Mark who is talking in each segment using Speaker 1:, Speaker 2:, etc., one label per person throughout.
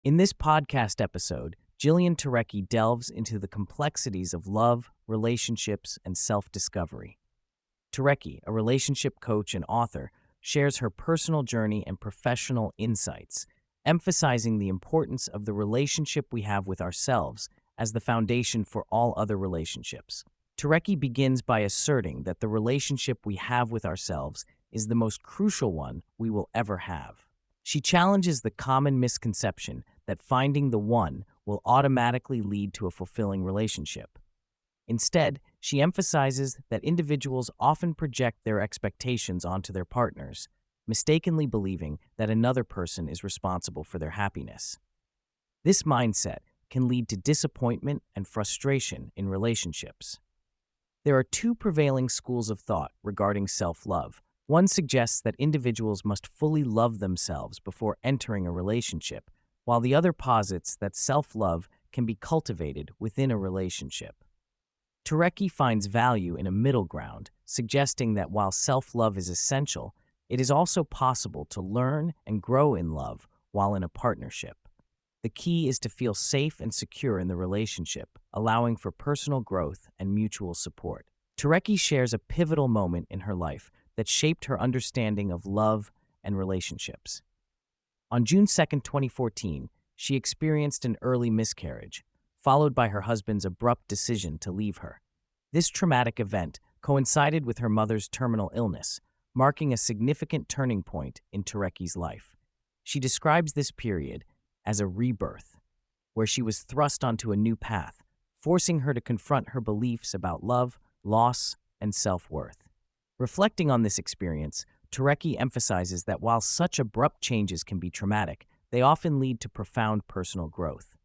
Speaker 1: In this podcast episode, Jillian Turecki delves into the complexities of love, relationships, and self-discovery. Turecki, a relationship coach and author, shares her personal journey and professional insights, emphasizing the importance of the relationship we have with ourselves as the foundation for all other relationships. Turecki begins by asserting that the relationship we have with ourselves is the most crucial one we will ever have. She challenges the common misconception that finding the one will automatically lead to a fulfilling relationship. Instead, she emphasizes that individuals often project their expectations onto their partners, mistakenly believing that another person is responsible for their happiness. This mindset can lead to disappointment and frustration in relationships. There are two prevailing schools of thought regarding self-love. One suggests that individuals must fully love themselves before entering a relationship, while the other posits that self-love can be cultivated within a relationship. Turecki finds value in a middle ground, suggesting that while self-love is essential, it is also possible to learn and grow in love while in a partnership. The key is to feel safe and secure in the relationship, allowing for personal growth and mutual support. Turecki shares a pivotal moment in her life that shaped her understanding of love and relationships. On June 2, 2014, she experienced an early miscarriage, followed by her husband's abrupt decision to leave her. This traumatic event coincided with her mother's terminal illness, marking a significant turning point in Turecki's life. She describes this period as a rebirth, where she was thrust onto a new path, forcing her to confront her beliefs about love, loss, and self-worth. Reflecting on this experience, Turecki emphasizes that while such abrupt changes can be traumatic, they often lead to profound personal growth.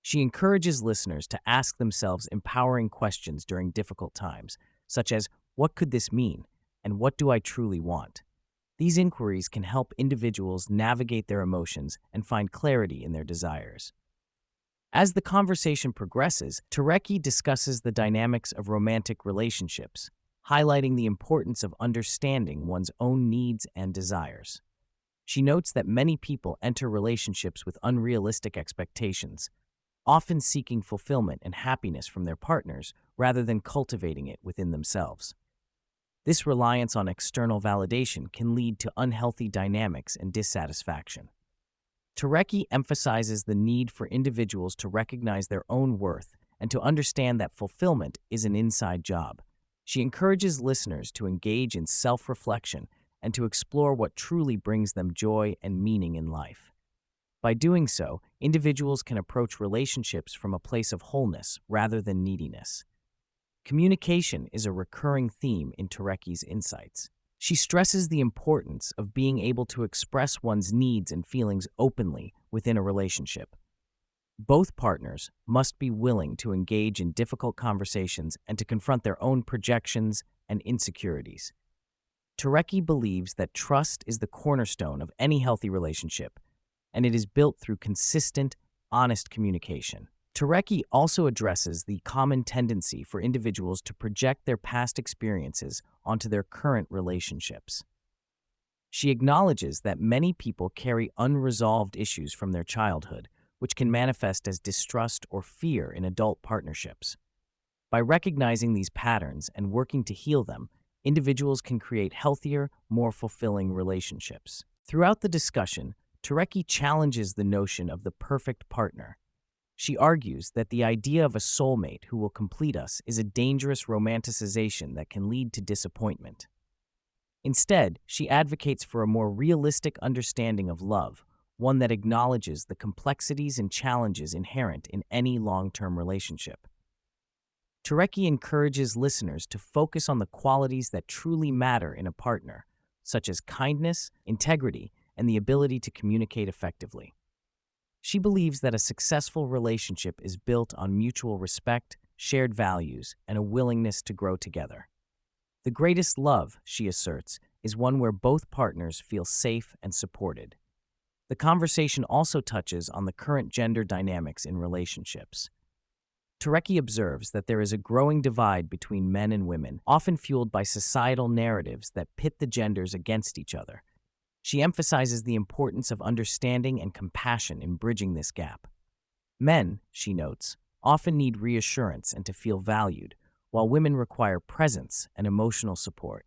Speaker 1: She encourages listeners to ask themselves empowering questions during difficult times, such as, "What could this mean?" and "What do I truly want?" These inquiries can help individuals navigate their emotions and find clarity in their desires. As the conversation progresses, Turecki discusses the dynamics of romantic relationships, highlighting the importance of understanding one's own needs and desires. She notes that many people enter relationships with unrealistic expectations, often seeking fulfillment and happiness from their partners rather than cultivating it within themselves. This reliance on external validation can lead to unhealthy dynamics and dissatisfaction. Turecki emphasizes the need for individuals to recognize their own worth and to understand that fulfillment is an inside job. She encourages listeners to engage in self-reflection and to explore what truly brings them joy and meaning in life. By doing so, individuals can approach relationships from a place of wholeness rather than neediness. Communication is a recurring theme in Turecki's insights. She stresses the importance of being able to express one's needs and feelings openly within a relationship. Both partners must be willing to engage in difficult conversations and to confront their own projections and insecurities. Turecki believes that trust is the cornerstone of any healthy relationship, and it is built through consistent, honest communication. Turecki also addresses the common tendency for individuals to project their past experiences onto their current relationships. She acknowledges that many people carry unresolved issues from their childhood, which can manifest as distrust or fear in adult partnerships. By recognizing these patterns and working to heal them, individuals can create healthier, more fulfilling relationships. Throughout the discussion, Turecki challenges the notion of the perfect partner. She argues that the idea of a soulmate who will complete us is a dangerous romanticization that can lead to disappointment. Instead, she advocates for a more realistic understanding of love, one that acknowledges the complexities and challenges inherent in any long-term relationship. Turecki encourages listeners to focus on the qualities that truly matter in a partner, such as kindness, integrity, and the ability to communicate effectively. She believes that a successful relationship is built on mutual respect, shared values, and a willingness to grow together. The greatest love, she asserts, is one where both partners feel safe and supported. The conversation also touches on the current gender dynamics in relationships. Turecki observes that there is a growing divide between men and women, often fueled by societal narratives that pit the genders against each other. She emphasizes the importance of understanding and compassion in bridging this gap. Men, she notes, often need reassurance and to feel valued, while women require presence and emotional support.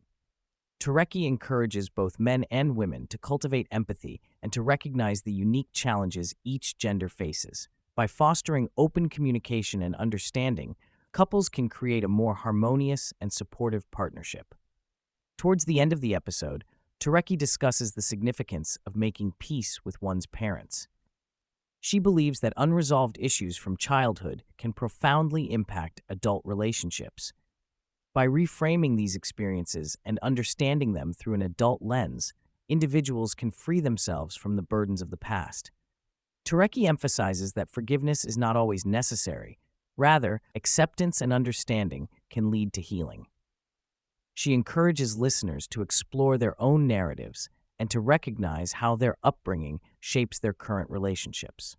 Speaker 1: Turecki encourages both men and women to cultivate empathy and to recognize the unique challenges each gender faces. By fostering open communication and understanding, couples can create a more harmonious and supportive partnership. Towards the end of the episode, Turecki discusses the significance of making peace with one's parents. She believes that unresolved issues from childhood can profoundly impact adult relationships. By reframing these experiences and understanding them through an adult lens, individuals can free themselves from the burdens of the past. Turecki emphasizes that forgiveness is not always necessary. Rather, acceptance and understanding can lead to healing. She encourages listeners to explore their own narratives and to recognize how their upbringing shapes their current relationships.